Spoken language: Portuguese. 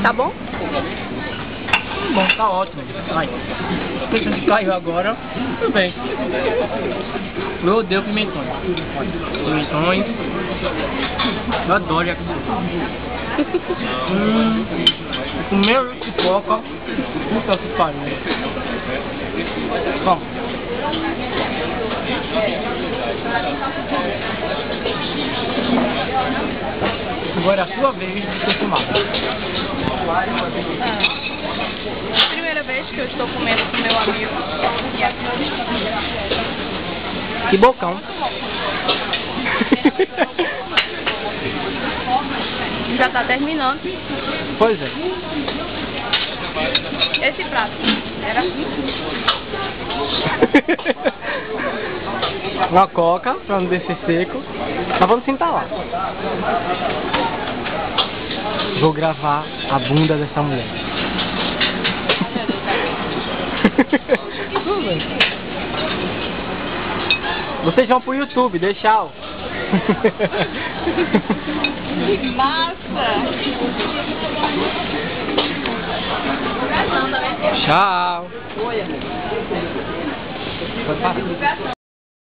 Tá bom? Bom, tá ótimo. Ai, se caiu agora, tudo bem. Eu odeio pimentões. Pimentões. Eu adoro aqui. Comer pipoca. Puta que pariu. Bom. Agora é a sua vez de ser filmado. Primeira vez que eu estou comendo com meu amigo. E aqui. Que bocão. Já tá terminando. Pois é. Esse prato era Uma coca pra não descer seco. Mas vamos sentar lá. Vou gravar a bunda dessa mulher. Vocês vão pro YouTube, dê tchau. que massa! Tchau. Olha. Pode parar.